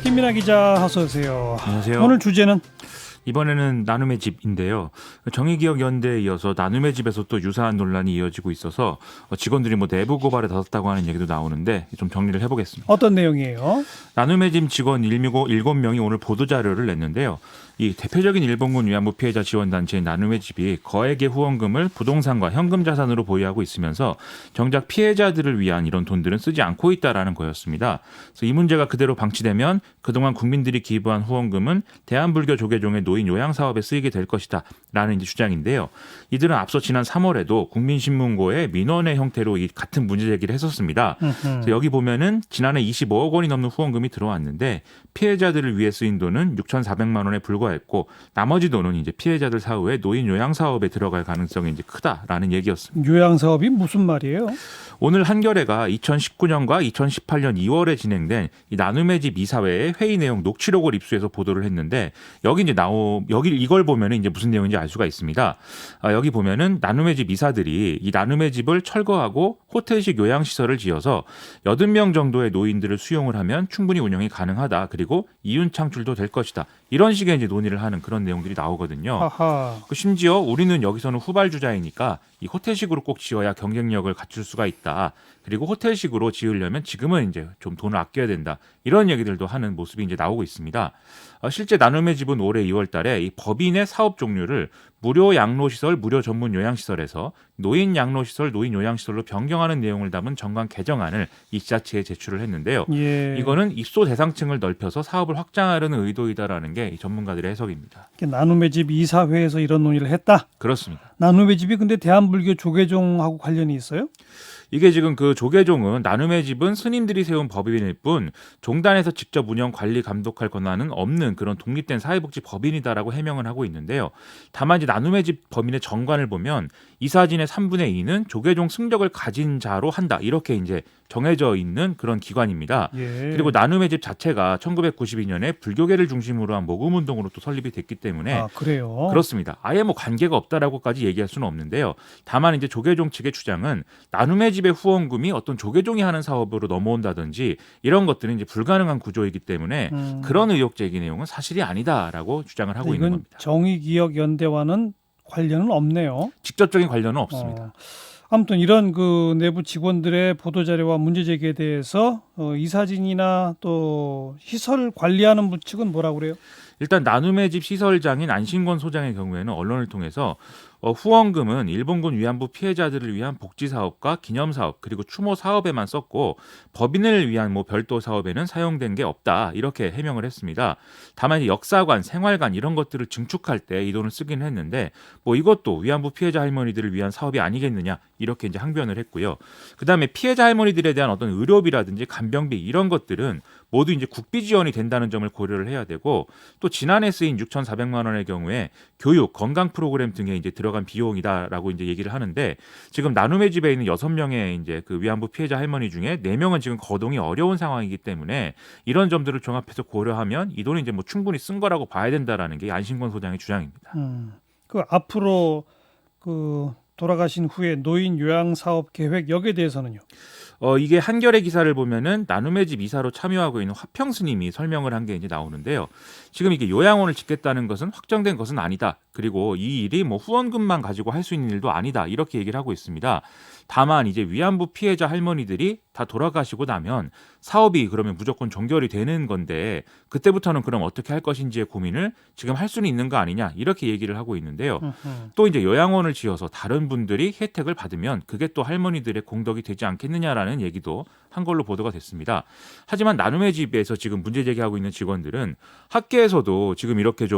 김민하 기자 어서 오세요. 안녕하세요. 오늘 주제는 이번에는 나눔의 집인데요. 정의기억연대에 이어서 나눔의 집에서 또 유사한 논란이 이어지고 있어서 직원들이 내부 고발에 나섰다고 하는 얘기도 나오는데 좀 정리를 해보겠습니다. 어떤 내용이에요? 나눔의 집 직원 7명이 오늘 보도자료를 냈는데요. 이 대표적인 일본군 위안부 피해자 지원단체인 나눔의 집이 거액의 후원금을 부동산과 현금 자산으로 보유하고 있으면서 정작 피해자들을 위한 이런 돈들은 쓰지 않고 있다라는 거였습니다. 그래서 이 문제가 그대로 방치되면 그동안 국민들이 기부한 후원금은 대한불교 조계종의 노인 요양 사업에 쓰이게 될 것이다라는 이제 주장인데요. 이들은 앞서 지난 3월에도 국민신문고에 민원의 형태로 이 같은 문제 제기를 했었습니다. 그래서 여기 보면은 지난해 25억 원이 넘는 후원금이 들어왔는데 피해자들을 위해 쓰인 돈은 6,400만 원에 불과했고 나머지 돈은 이제 피해자들 사후에 노인 요양 사업에 들어갈 가능성이 이제 크다라는 얘기였습니다. 요양 사업이 무슨 말이에요? 오늘 한겨레가 2019년과 2018년 2월에 진행된 이 나눔의 집 이사회의 회의 내용 녹취록을 입수해서 보도를 했는데 여기 이걸 보면은 이제 무슨 내용인지 알 수가 있습니다. 여기 보면은 나눔의 집 이사들이 이 나눔의 집을 철거하고 호텔식 요양 시설을 지어서 80명 정도의 노인들을 수용을 하면 충분히 운영이 가능하다. 그리고 이윤 창출도 될 것이다. 이런 식의 이제 논의를 하는 그런 내용들이 나오거든요. 하하. 심지어 우리는 여기서는 후발주자이니까 이 호텔식으로 꼭 지어야 경쟁력을 갖출 수가 있다. 그리고 호텔식으로 지으려면 지금은 이제 좀 돈을 아껴야 된다. 이런 얘기들도 하는 모습이 이제 나오고 있습니다. 실제 나눔의 집은 올해 2월 달에 이 법인의 사업 종류를 무료 양로시설, 무료 전문 요양시설에서 노인 양로시설, 노인 요양시설로 변경하는 내용을 담은 정관 개정안을 이 지자체에 제출을 했는데요. 예. 이거는 입소 대상층을 넓혀서 사업을 확장하려는 의도이다라는 게 이 전문가들의 해석입니다. 나눔의 집 이사회에서 이런 논의를 했다. 그렇습니다. 나눔의 집이 근데 대한불교 조계종하고 관련이 있어요? 이게 지금 그 조계종은 나눔의 집은 스님들이 세운 법인일 뿐 종단에서 직접 운영 관리 감독할 권한은 없는 그런 독립된 사회복지 법인이다라고 해명을 하고 있는데요. 다만 이제 나눔의 집 법인의 정관을 보면 이사진의 3분의 2는 조계종 승적을 가진 자로 한다. 이렇게 이제 정해져 있는 그런 기관입니다. 예. 그리고 나눔의 집 자체가 1992년에 불교계를 중심으로 한 모금운동으로 또 설립이 됐기 때문에 그래요? 그렇습니다. 아예 관계가 없다라고까지 얘기할 수는 없는데요. 다만 이제 조계종 측의 주장은 나눔의 집의 후원금이 어떤 조계종이 하는 사업으로 넘어온다든지 이런 것들은 이제 불가능한 구조이기 때문에 그런 의혹 제기 내용은 사실이 아니다라고 주장을 하고 있는 이건 겁니다. 정의기억연대와는 관련은 없네요. 직접적인 관련은 없습니다. 아무튼 이런 그 내부 직원들의 보도자료와 문제 제기에 대해서 이사진이나 또 시설 관리하는 분 측은 뭐라고 그래요? 일단 나눔의 집 시설장인 안신권 소장의 경우에는 언론을 통해서 후원금은 일본군 위안부 피해자들을 위한 복지 사업과 기념 사업 그리고 추모 사업에만 썼고 법인을 위한 별도 사업에는 사용된 게 없다 이렇게 해명을 했습니다. 다만 역사관, 생활관 이런 것들을 증축할 때 이 돈을 쓰긴 했는데 이것도 위안부 피해자 할머니들을 위한 사업이 아니겠느냐 이렇게 이제 항변을 했고요. 그다음에 피해자 할머니들에 대한 어떤 의료비라든지 간병비 이런 것들은 모두 이제 국비 지원이 된다는 점을 고려를 해야 되고 또 지난해 쓰인 6,400만 원의 경우에 교육, 건강 프로그램 등에 이제 들어간 비용이다라고 이제 얘기를 하는데 지금 나눔의 집에 있는 6명의 이제 그 위안부 피해자 할머니 중에 4명은 지금 거동이 어려운 상황이기 때문에 이런 점들을 종합해서 고려하면 이 돈이 이제 충분히 쓴 거라고 봐야 된다라는 게 안신권 소장의 주장입니다. 그 앞으로 그 돌아가신 후에 노인 요양 사업 계획 여기에 대해서는요? 이게 한겨레 기사를 보면은 나눔의 집 이사로 참여하고 있는 화평 스님이 설명을 한 게 이제 나오는데요. 지금 이게 요양원을 짓겠다는 것은 확정된 것은 아니다. 그리고 이 일이 후원금만 가지고 할 수 있는 일도 아니다. 이렇게 얘기를 하고 있습니다. 다만 이제 위안부 피해자 할머니들이 다 돌아가시고 나면 사업이 그러면 무조건 종결이 되는 건데 그때부터는 그럼 어떻게 할 것인지의 고민을 지금 할 수는 있는 거 아니냐 이렇게 얘기를 하고 있는데요. 또 이제 요양원을 지어서 다른 분들이 혜택을 받으면 그게 또 할머니들의 공덕이 되지 않겠느냐라는 얘기도 한 걸로 보도가 됐습니다. 하지만 나눔의 집에서 지금 문제 제기하고 있는 직원들은 학계에서도 지금 이렇게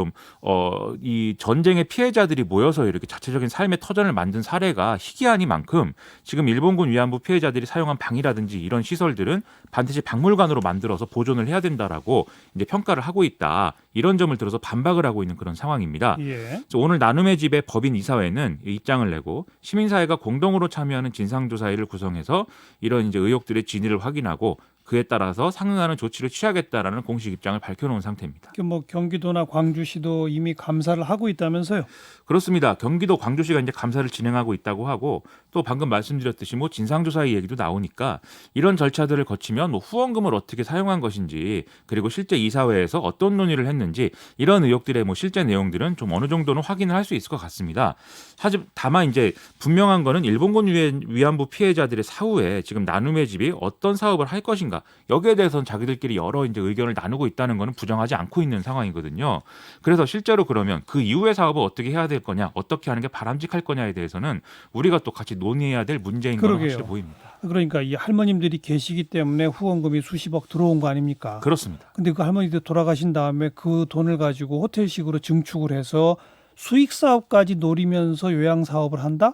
이 전쟁의 피해자들이 모여서 이렇게 자체적인 삶의 터전을 만든 사례가 희귀하니만큼 지금 일본군 위안부 피해자들이 사용한 방이라든지 이런 시설들은 반드시 박물관으로 만들어서 보존을 해야 된다라고 이제 평가를 하고 있다. 이런 점을 들어서 반박을 하고 있는 그런 상황입니다. 예. 오늘 나눔의 집의 법인 이사회는 입장을 내고 시민사회가 공동으로 참여하는 진상조사회를 구성해서 이런 이제 의혹들의 진위를 확인하고 그에 따라서 상응하는 조치를 취하겠다라는 공식 입장을 밝혀놓은 상태입니다. 뭐 경기도나 광주시도 이미 감사를 하고 있다면서요? 그렇습니다. 경기도 광주시가 이제 감사를 진행하고 있다고 하고 또 방금 말씀드렸듯이 뭐 진상조사의 얘기도 나오니까 이런 절차들을 거치면 뭐 후원금을 어떻게 사용한 것인지 그리고 실제 이사회에서 어떤 논의를 했는지 이런 의혹들의 뭐 실제 내용들은 좀 어느 정도는 확인을 할 수 있을 것 같습니다. 하지만 다만 이제 분명한 거는 일본군 위안부 피해자들의 사후에 지금 나눔의 집이 어떤 사업을 할 것인가 여기에 대해서는 자기들끼리 여러 이제 의견을 나누고 있다는 거는 부정하지 않고 있는 상황이거든요. 그래서 실제로 그러면 그 이후의 사업을 어떻게 해야 될 거냐, 어떻게 하는 게 바람직할 거냐에 대해서는 우리가 또 같이 논의해야 될 문제인 건 확실히 보입니다. 그러니까 이 할머님들이 계시기 때문에 후원금이 수십억 들어온 거 아닙니까? 그렇습니다. 근데 그 할머니들 돌아가신 다음에 그 돈을 가지고 호텔식으로 증축을 해서 수익 사업까지 노리면서 요양 사업을 한다?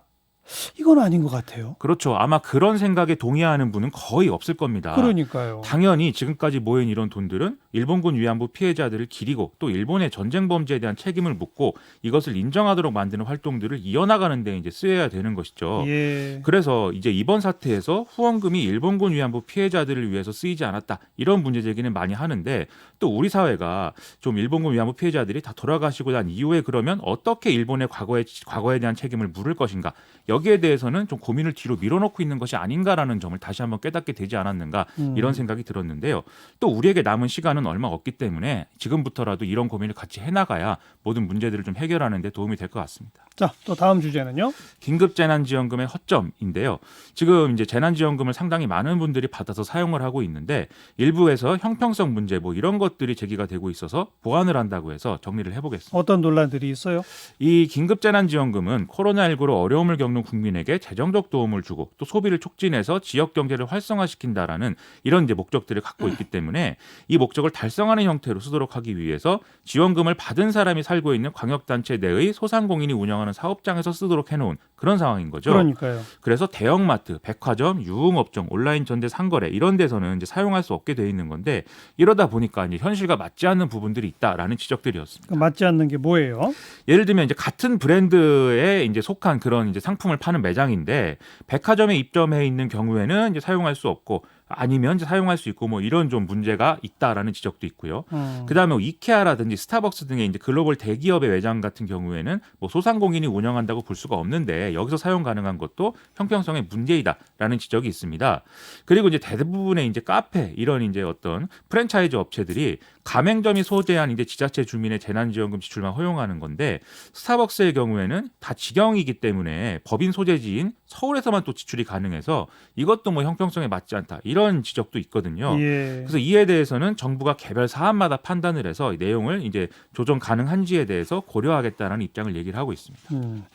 이건 아닌 것 같아요. 그렇죠. 아마 그런 생각에 동의하는 분은 거의 없을 겁니다. 그러니까요. 당연히 지금까지 모인 이런 돈들은 일본군 위안부 피해자들을 기리고 또 일본의 전쟁 범죄에 대한 책임을 묻고 이것을 인정하도록 만드는 활동들을 이어나가는 데 이제 쓰여야 되는 것이죠. 예. 그래서 이제 이번 사태에서 후원금이 일본군 위안부 피해자들을 위해서 쓰이지 않았다. 이런 문제 제기는 많이 하는데 또 우리 사회가 좀 일본군 위안부 피해자들이 다 돌아가시고 난 이후에 그러면 어떻게 일본의 과거에 대한 책임을 물을 것인가. 여기에 대해서는 좀 고민을 뒤로 밀어놓고 있는 것이 아닌가라는 점을 다시 한번 깨닫게 되지 않았는가 이런 생각이 들었는데요. 또 우리에게 남은 시간은 얼마 없기 때문에 지금부터라도 이런 고민을 같이 해나가야 모든 문제들을 좀 해결하는 데 도움이 될 것 같습니다. 자, 또 다음 주제는요. 긴급재난지원금의 허점인데요. 지금 이제 재난지원금을 상당히 많은 분들이 받아서 사용을 하고 있는데 일부에서 형평성 문제 뭐 이런 것들이 제기가 되고 있어서 보완을 한다고 해서 정리를 해보겠습니다. 어떤 논란들이 있어요? 이 긴급재난지원금은 코로나19로 어려움을 겪는 국민에게 재정적 도움을 주고 또 소비를 촉진해서 지역 경제를 활성화시킨다라는 이런 이제 목적들을 갖고 있기 때문에 이 목적을 달성하는 형태로 쓰도록 하기 위해서 지원금을 받은 사람이 살고 있는 광역단체 내의 소상공인이 운영하는 사업장에서 쓰도록 해놓은 그런 상황인 거죠. 그러니까요. 그래서 대형마트, 백화점, 유흥업종, 온라인 전대 상거래 이런 데서는 이제 사용할 수 없게 돼 있는 건데 이러다 보니까 이제 현실과 맞지 않는 부분들이 있다라는 지적들이었습니다. 맞지 않는 게 뭐예요? 예를 들면 이제 같은 브랜드에 이제 속한 그런 이제 상품을 파는 매장인데 백화점에 입점해 있는 경우에는 이제 사용할 수 없고 아니면 이제 사용할 수 있고 뭐 이런 좀 문제가 있다라는 지적도 있고요. 그다음에 뭐 이케아라든지 스타벅스 등의 이제 글로벌 대기업의 매장 같은 경우에는 뭐 소상공인이 운영한다고 볼 수가 없는데 여기서 사용 가능한 것도 형평성의 문제이다라는 지적이 있습니다. 그리고 이제 대부분의 이제 카페 이런 이제 어떤 프랜차이즈 업체들이 가맹점이 소재한 이제 지자체 주민의 재난지원금 지출만 허용하는 건데 스타벅스의 경우에는 다 직영이기 때문에 법인 소재지인 서울에서만 또 지출이 가능해서 이것도 뭐 형평성에 맞지 않다 이런 지적도 있거든요. 예. 그래서 이에 대해서는 정부가 개별 사안마다 판단을 해서 내용을 이제 조정 가능한지에 대해서 고려하겠다는 입장을 얘기를 하고 있습니다.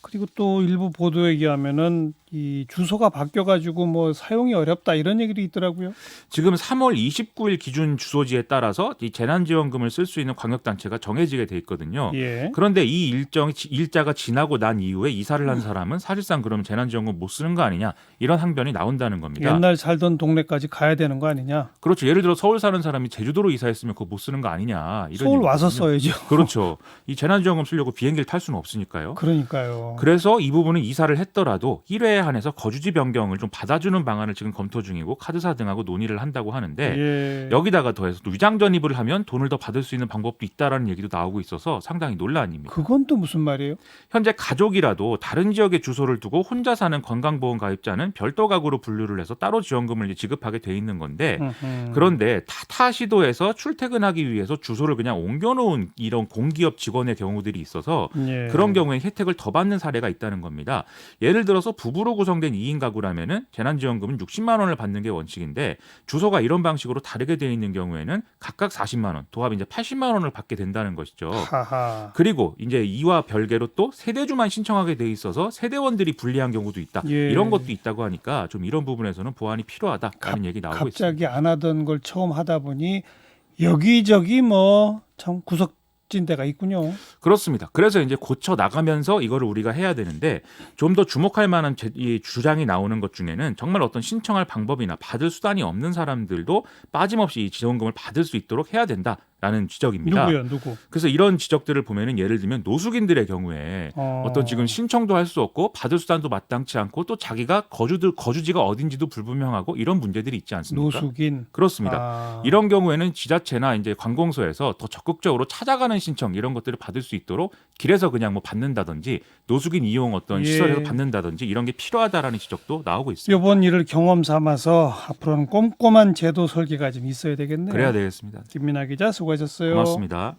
그리고 또 일부 보도에 의하면은 이 주소가 바뀌어가지고 뭐 사용이 어렵다 이런 얘기도 있더라고요. 지금 3월 29일 기준 주소지에 따라서 이 재난지원금을 쓸 수 있는 광역단체가 정해지게 돼 있거든요. 예. 그런데 이 일자가 지나고 난 이후에 이사를 한 사람은 사실상 그러면 재난지원금 못 쓰는 거 아니냐 이런 항변이 나온다는 겁니다. 옛날 살던 동네까지 가야 되는 거 아니냐? 그렇죠. 예를 들어 서울 사는 사람이 제주도로 이사했으면 그거 못 쓰는 거 아니냐. 이런 서울 와서 얘기거든요. 써야죠. 그렇죠. 이 재난지원금 쓰려고 비행기를 탈 수는 없으니까요. 그러니까요. 그래서 이 부분은 이사를 했더라도 1회에 한해서 거주지 변경을 좀 받아주는 방안을 지금 검토 중이고 카드사 등하고 논의를 한다고 하는데 예. 여기다가 더해서 또 위장 전입을 하면 돈을 더 받을 수 있는 방법도 있다라는 얘기도 나오고 있어서 상당히 논란입니다. 그건 또 무슨 말이에요? 현재 가족이라도 다른 지역에 주소를 두고 혼자 사는 건강보험 가입자는 별도 가구로 분류를 해서 따로 지원금을 이제 지급하게 돼 있는 건데 그런데 타 시도에서 출퇴근하기 위해서 주소를 그냥 옮겨놓은 이런 공기업 직원의 경우들이 있어서 예. 그런 경우에 혜택을 더 받는 사례가 있다는 겁니다. 예를 들어서 부부로 구성된 2인 가구라면은 재난지원금은 60만 원을 받는 게 원칙인데 주소가 이런 방식으로 다르게 되어 있는 경우에는 각각 40만 원, 도합 이제 80만 원을 받게 된다는 것이죠. 하하. 그리고 이제 이와 별개로 또 세대주만 신청하게 돼 있어서 세대원들이 불리한 경우도 있다. 예. 이런 것도 있다고 하니까 좀 이런 부분에서는 보완이 필요하다라는 얘기 나오고 있습니다. 갑자기 안 하던 걸 처음 하다 보니 여기저기 뭐 참 구석진 데가 있군요. 그렇습니다. 그래서 이제 고쳐 나가면서 이거를 우리가 해야 되는데 좀 더 주목할 만한 이 주장이 나오는 것 중에는 정말 어떤 신청할 방법이나 받을 수단이 없는 사람들도 빠짐없이 이 지원금을 받을 수 있도록 해야 된다. 라는 지적입니다. 누구요? 누구? 그래서 이런 지적들을 보면은 예를 들면 노숙인들의 경우에 어떤 지금 신청도 할 수 없고 받을 수단도 마땅치 않고 또 자기가 거주지가 어딘지도 불분명하고 이런 문제들이 있지 않습니까? 노숙인. 그렇습니다. 이런 경우에는 지자체나 이제 관공서에서 더 적극적으로 찾아가는 신청 이런 것들을 받을 수 있도록 길에서 그냥 뭐 받는다든지 노숙인 이용 어떤 예. 시설에서 받는다든지 이런 게 필요하다라는 지적도 나오고 있습니다. 이번 일을 경험 삼아서 앞으로는 꼼꼼한 제도 설계가 좀 있어야 되겠네요. 그래야 되겠습니다. 김민아 기자 수고하셨어요. 고맙습니다.